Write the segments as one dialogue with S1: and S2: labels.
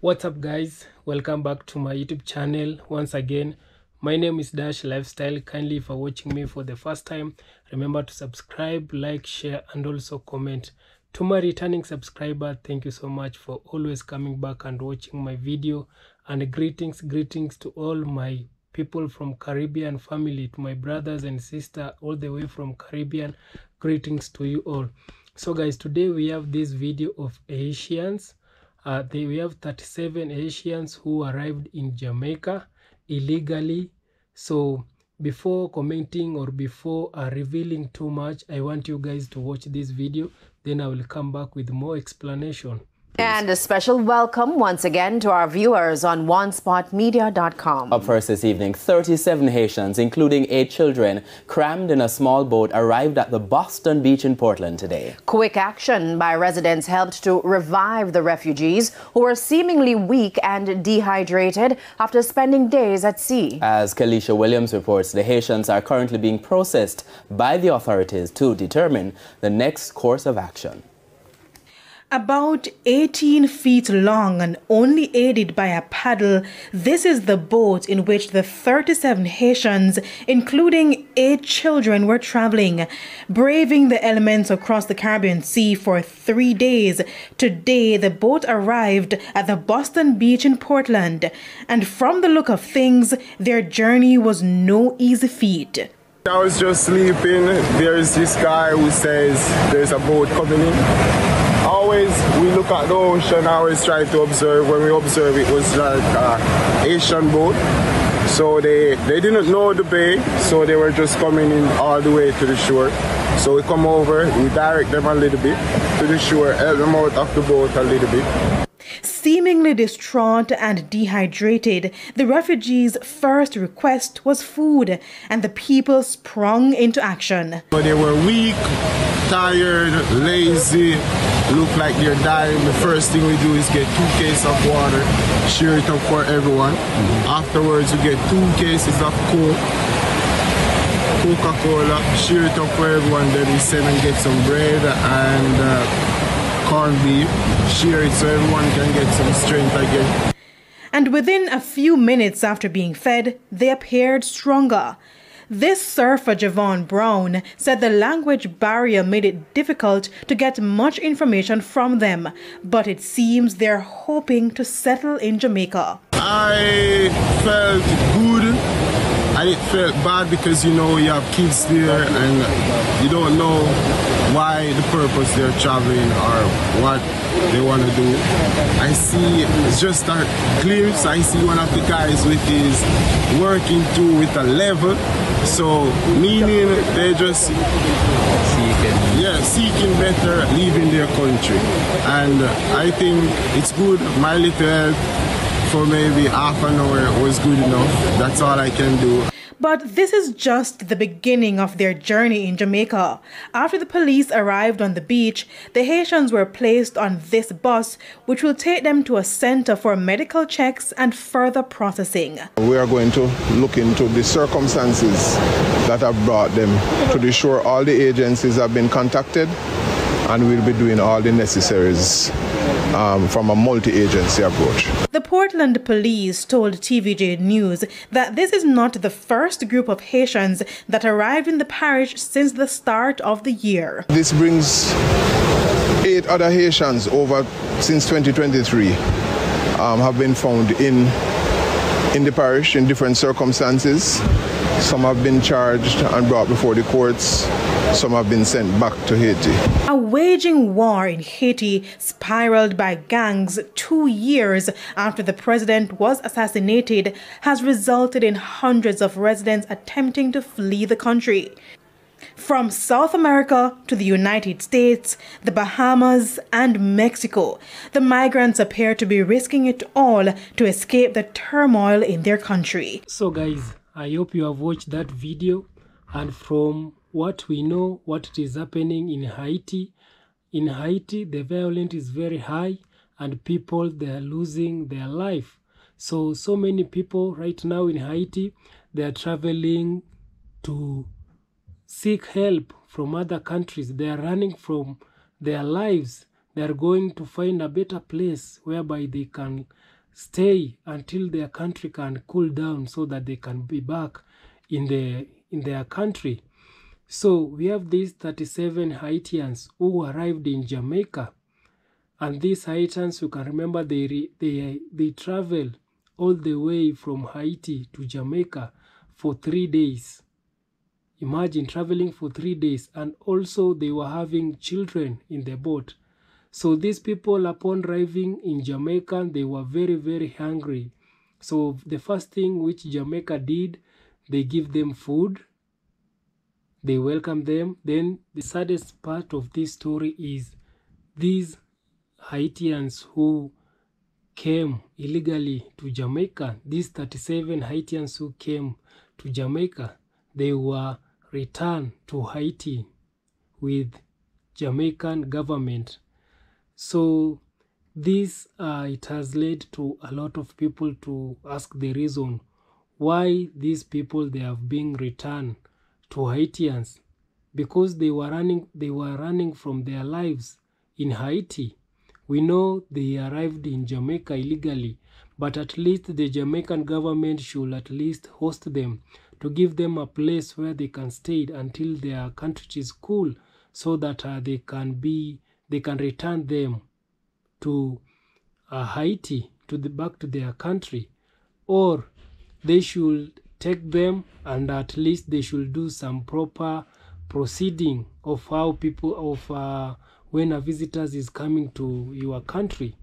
S1: What's up guys, welcome back to my YouTube channel once again. My name is Dash Lifestyle. Kindly, if you're watching me for the first time, remember to subscribe, like, share and also comment. To my returning subscriber, thank you so much for always coming back and watching my video. And greetings to all my people from Caribbean family, to my brothers and sisters all the way from Caribbean. Greetings to you all. So guys, today we have this video of Haitians. We have 37 Haitians who arrived in Jamaica illegally. So before commenting or before revealing too much, I want you guys to watch this video. Then I will come back with more explanation.
S2: And a special welcome once again to our viewers on onespotmedia.com.
S3: Up first this evening, 37 Haitians, including 8 children, crammed in a small boat, arrived at the Boston beach in Portland today.
S2: Quick action by residents helped to revive the refugees who were seemingly weak and dehydrated after spending days at sea.
S3: As Kalisha Williams reports, the Haitians are currently being processed by the authorities to determine the next course of action.
S4: About 18 feet long and only aided by a paddle, this is the boat in which the 37 Haitians, including 8 children, were traveling, braving the elements across the Caribbean Sea for 3 days. Today, the boat arrived at the Boston beach in Portland, and from the look of things, their journey was no easy feat.
S5: I was just sleeping. There's this guy who says there's a boat coming in. Always, we look at the ocean, I always try to observe. When we observe, it was like an Asian boat. So they didn't know the bay, so they were just coming in all the way to the shore. So we come over, we direct them a little bit to the shore, help them out of the boat a little bit.
S4: Seemingly distraught and dehydrated, the refugees' first request was food, and the people sprung into action.
S5: So they were weak, tired, lazy, look like they're dying. The first thing we do is get 2 cases of water, share it up for everyone. Afterwards, we get 2 cases of Coca-Cola, share it up for everyone. Then we send and get some bread and corned beef, share it so everyone can get some strength again.
S4: And within a few minutes after being fed, they appeared stronger. This surfer, Javon Brown, said the language barrier made it difficult to get much information from them, but it seems they're hoping to settle in Jamaica.
S5: I felt good. I felt bad because, you know, you have kids there and you don't know why the purpose they're traveling or what they want to do. I see it's just a glimpse. I see one of the guys with his working too with a level. So meaning they just seeking better, leaving their country. And I think it's good. My little help for maybe half an hour was good enough. That's all I can do.
S4: But this is just the beginning of their journey in Jamaica. After the police arrived on the beach, the Haitians were placed on this bus, which will take them to a center for medical checks and further processing.
S6: We are going to look into the circumstances that have brought them to the shore. All the agencies have been contacted, and we'll be doing all the necessaries from a multi-agency approach.
S4: The Portland police told TVJ News that this is not the first group of Haitians that arrived in the parish since the start of the year.
S6: This brings 8 other Haitians over since 2023 have been found in the parish in different circumstances. Some have been charged and brought before the courts. Some have been sent back to Haiti.
S4: A waging war in Haiti spiraled by gangs 2 years after the president was assassinated has resulted in hundreds of residents attempting to flee the country. From South America to the United States, the Bahamas and Mexico, the migrants appear to be risking it all to escape the turmoil in their country.
S1: So guys, I hope you have watched that video, and from what we know, what is happening in Haiti. In Haiti, the violence is very high and people, they are losing their life. So many people right now in Haiti, they are traveling to seek help from other countries. They are running from their lives. They are going to find a better place whereby they can stay until their country can cool down so that they can be back in their country. So we have these 37 Haitians who arrived in Jamaica, and these Haitians, you can remember, they travel all the way from Haiti to Jamaica for 3 days. Imagine traveling for 3 days, and also they were having children in the boat. So these people, upon arriving in Jamaica, they were very, very hungry. So the first thing which Jamaica did, they give them food, they welcome them. Then the saddest part of this story is these Haitians who came illegally to Jamaica, these 37 Haitians who came to Jamaica, they were returned to Haiti with Jamaican government. So this it has led to a lot of people to ask the reason why these people, they have been returned to Haitians, because they were running from their lives in Haiti. We know they arrived in Jamaica illegally, but at least the Jamaican government should at least host them, to give them a place where they can stay until their country is cool, so that they can return them to Haiti, back to their country, or they should take them and at least they should do some proper proceeding of how people when a visitor is coming to your country.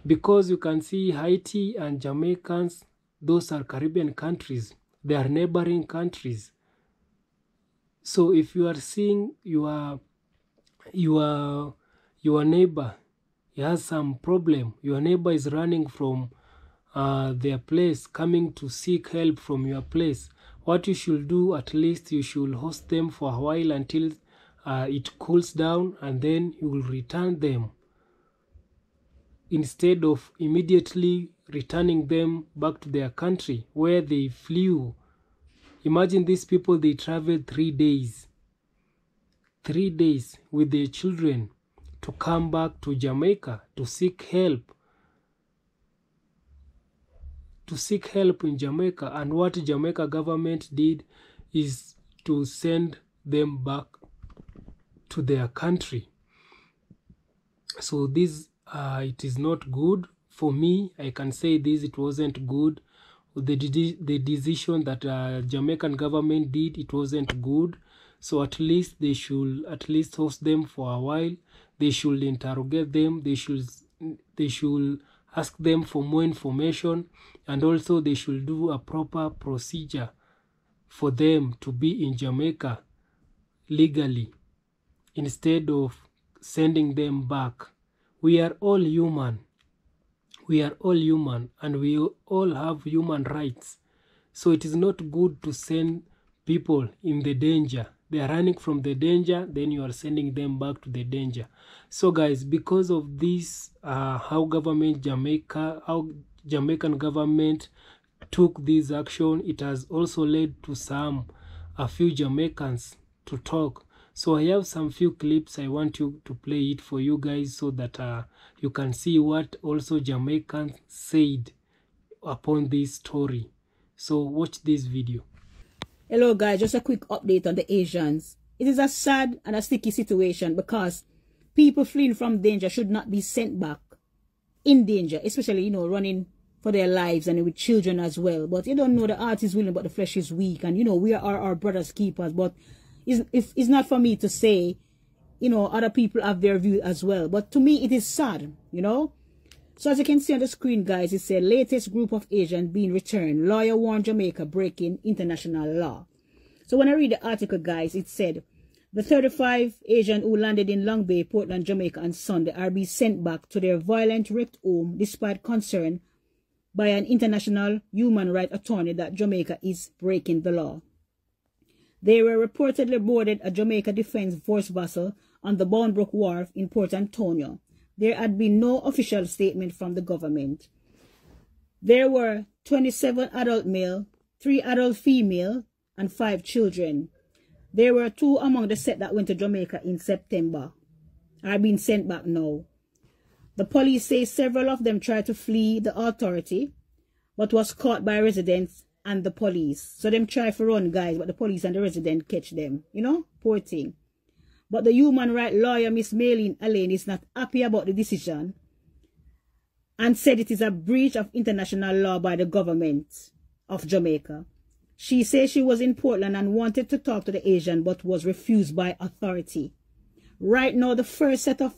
S1: Because you can see Haiti and Jamaicans, those are Caribbean countries, they are neighboring countries. So if you are seeing your neighbor, he has some problem, your neighbor is running from their place, coming to seek help from your place, what you should do, at least you should host them for a while until it cools down, and then you will return them, instead of immediately returning them back to their country where they flew. Imagine these people, they traveled 3 days with their children to come back to Jamaica to seek help in Jamaica. And what Jamaica government did is to send them back to their country. So this it is not good. For me, I can say this, it wasn't good. The decision that Jamaican government did, it wasn't good. So at least they should at least host them for a while. They should interrogate them. They should ask them for more information, and also they should do a proper procedure for them to be in Jamaica legally, instead of sending them back. We are all human. We are all human, and we all have human rights. So it is not good to send people in the danger. They are running from the danger, then you are sending them back to the danger. So guys, because of this, how Jamaican government took this action, it has also led to a few Jamaicans to talk. So I have some few clips. I want you to play it for you guys, so that you can see what also Jamaicans said upon this story. So watch this video.
S7: Hello guys, just a quick update on the Asians. It is a sad and a sticky situation, because people fleeing from danger should not be sent back in danger, especially, running for their lives and with children as well. But you don't know, the heart is willing but the flesh is weak, and we are our brother's keepers. But it's not for me to say, other people have their view as well. But to me, it is sad, So as you can see on the screen, guys, it said latest group of Asians being returned. Lawyer warned Jamaica breaking international law. So when I read the article, guys, it said the 35 Asians who landed in Long Bay, Portland, Jamaica on Sunday are being sent back to their violent wrecked home despite concern by an international human rights attorney that Jamaica is breaking the law. They were reportedly boarded a Jamaica Defense Force vessel on the Boundbrook Wharf in Port Antonio. There had been no official statement from the government. There were 27 adult male, 3 adult female, and 5 children. There were 2 among the set that went to Jamaica in September, are being sent back now. The police say several of them tried to flee the authority, but was caught by residents and the police. So them try to run, guys, but the police and the resident catch them. You know, poor thing. But the human rights lawyer, Miss Maylene Allain, is not happy about the decision and said it is a breach of international law by the government of Jamaica. She says she was in Portland and wanted to talk to the Asian, but was refused by authority. Right now, the first set of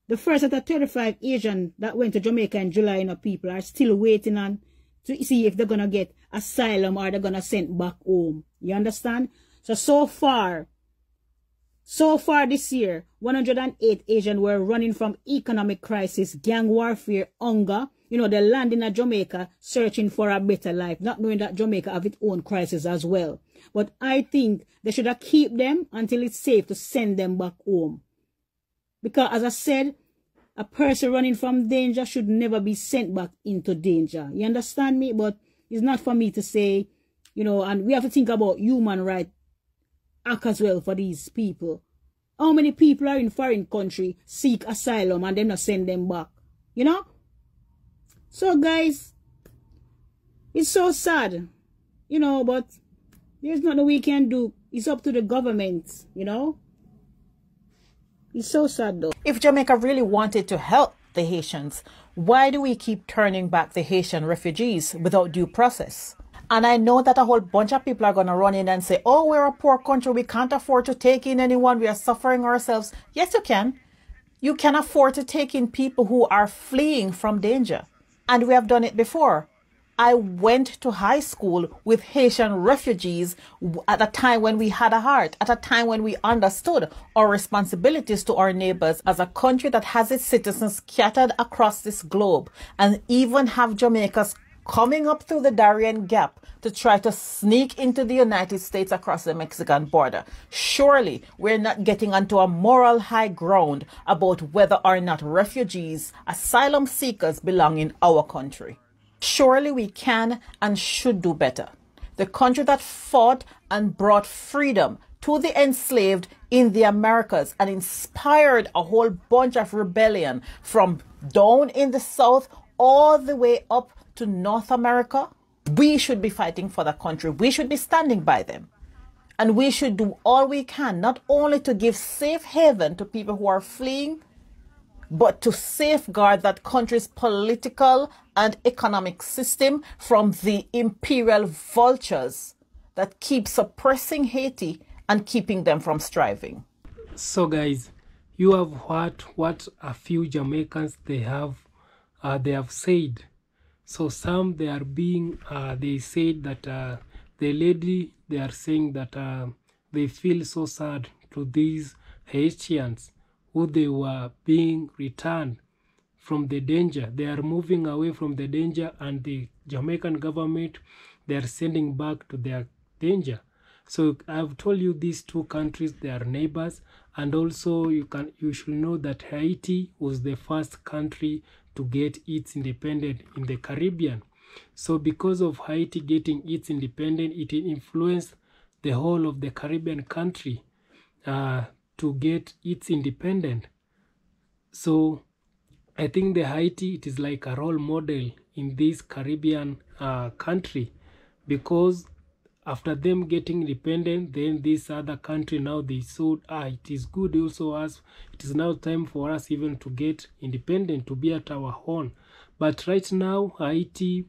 S7: 35 Asian that went to Jamaica in July, you know, people are still waiting on to see if they're gonna get asylum or they're gonna send back home. You understand? So far this year, 108 Asians were running from economic crisis, gang warfare, hunger. You know, they land in Jamaica searching for a better life, not knowing that Jamaica have its own crisis as well. But I think they should have keep them until it's safe to send them back home. Because as I said, a person running from danger should never be sent back into danger. You understand me? But it's not for me to say, you know, and we have to think about human rights act as well for these people. How many people are in foreign country seek asylum and then not send them back? You know? So guys, it's so sad, you know, but there's nothing we can do. It's up to the government, you know. It's so sad though.
S8: If Jamaica really wanted to help the Haitians, why do we keep turning back the Haitian refugees without due process? And I know that a whole bunch of people are going to run in and say, oh, we're a poor country. We can't afford to take in anyone. We are suffering ourselves. Yes, you can. You can afford to take in people who are fleeing from danger. And we have done it before. I went to high school with Haitian refugees at a time when we had a heart, at a time when we understood our responsibilities to our neighbors as a country that has its citizens scattered across this globe, and even have Jamaicans coming up through the Darien Gap to try to sneak into the United States across the Mexican border. Surely we're not getting onto a moral high ground about whether or not refugees, asylum seekers belong in our country. Surely we can and should do better. The country that fought and brought freedom to the enslaved in the Americas and inspired a whole bunch of rebellion from down in the South all the way up to North America. We should be fighting for the country. We should be standing by them. And we should do all we can, not only to give safe haven to people who are fleeing, but to safeguard that country's political and economic system from the imperial vultures that keep suppressing Haiti and keeping them from striving.
S1: So guys, you have heard what a few Jamaicans they have said. So some they are being they said that the lady, they are saying that they feel so sad to these Haitians who they were being returned from the danger. They are moving away from the danger, and the Jamaican government, they are sending back to their danger. So I've told you these two countries, they are neighbors, and also you should know that Haiti was the first country to get its independence in the Caribbean. So because of Haiti getting its independence, it influenced the whole of the Caribbean country to get its independence. So I think the Haiti, it is like a role model in this Caribbean country, because after them getting independent, then this other country now they saw it is good also us. It is now time for us even to get independent, to be at our own. But right now Haiti,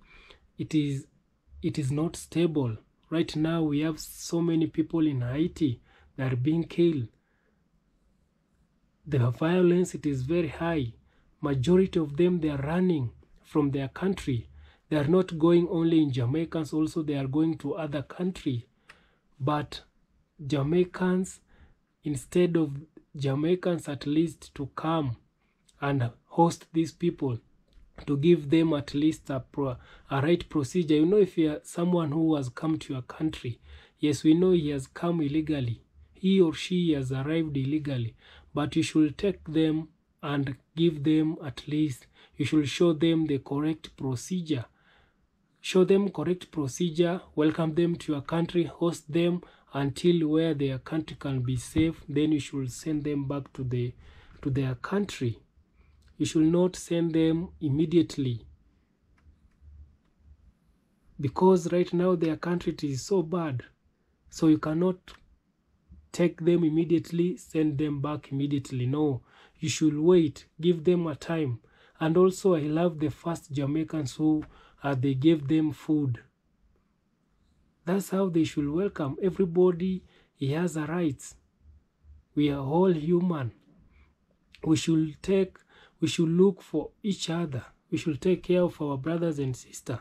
S1: it is not stable. Right now we have so many people in Haiti that are being killed. The violence, it is very high. Majority of them, they are running from their country. They are not going only in Jamaicans, also they are going to other countries. But Jamaicans, instead of Jamaicans at least to come and host these people, to give them at least a right procedure. You know, if you are someone who has come to your country, yes, we know he has come illegally. He or she has arrived illegally. But you should take them and give them at least, you should show them the correct procedure. Show them correct procedure, welcome them to your country, host them until where their country can be safe. Then you should send them back to their country. You should not send them immediately, because right now their country is so bad. So you cannot take them immediately, send them back immediately. No, you should wait, give them a time. And also, I love the first Jamaicans who they gave them food. That's how they should welcome everybody. He has a rights. We are all human. We should look for each other. We should take care of our brothers and sisters.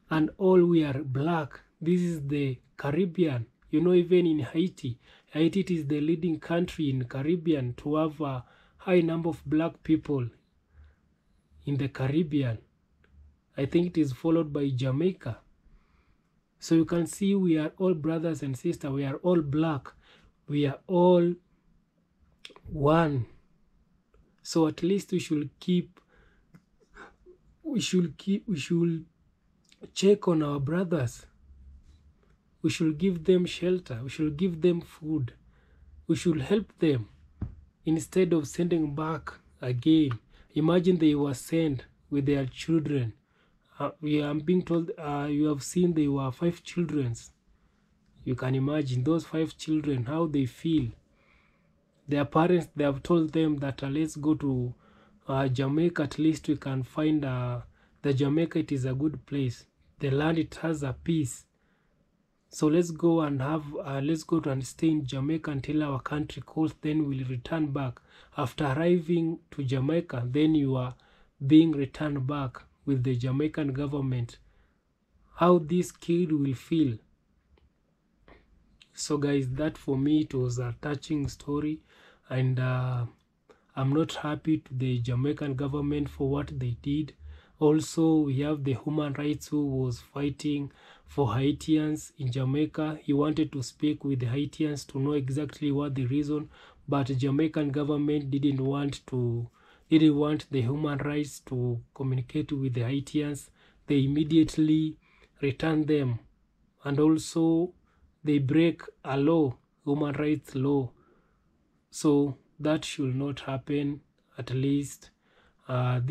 S1: And all we are black. This is the Caribbean. You know, even in Haiti is the leading country in Caribbean to have a high number of black people in the Caribbean. I think it is followed by Jamaica. So you can see we are all brothers and sisters. We are all black. We are all one. So at least we should check on our brothers. We should give them shelter. We should give them food. We should help them instead of sending back again. Imagine they were sent with their children. I'm being told you have seen they were 5 children. You can imagine those 5 children, how they feel. Their parents, they have told them that let's go to Jamaica. At least we can find the Jamaica. It is a good place. The land, it has a peace. So let's go and stay in Jamaica until our country calls. Then we'll return back. After arriving to Jamaica, then you are being returned back with the Jamaican government. How this kid will feel. So guys, that for me, it was a touching story, and I'm not happy to the Jamaican government for what they did. Also, we have the human rights who was fighting for Haitians in Jamaica. He wanted to speak with the Haitians to know exactly what the reason, but the Jamaican government didn't want the human rights to communicate with the Haitians. They immediately returned them, and also they break a law, human rights law. So that should not happen. At least I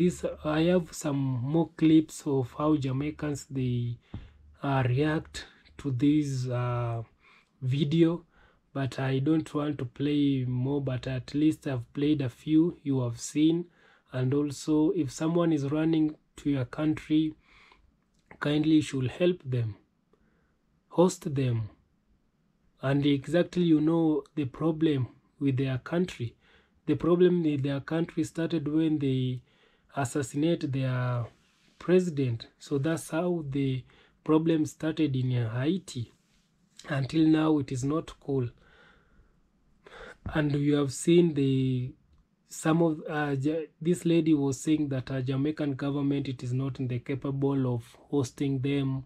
S1: have some more clips of how Jamaicans they react to this video, but I don't want to play more. But at least I've played a few you have seen. And also, if someone is running to your country, kindly you should help them, host them, and exactly you know the problem with their country. The problem with their country started when they assassinated their president. So that's how the problem started in Haiti. Until now, it is not cool. And you have seen this lady was saying that Jamaican government, it is not capable of hosting them.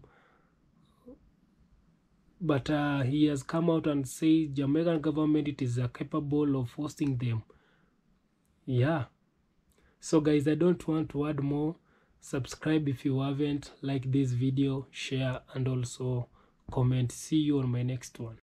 S1: But he has come out and said Jamaican government, it is capable of hosting them. Yeah. So guys, I don't want to add more. Subscribe if you haven't. Like this video, share, and also comment. See you on my next one.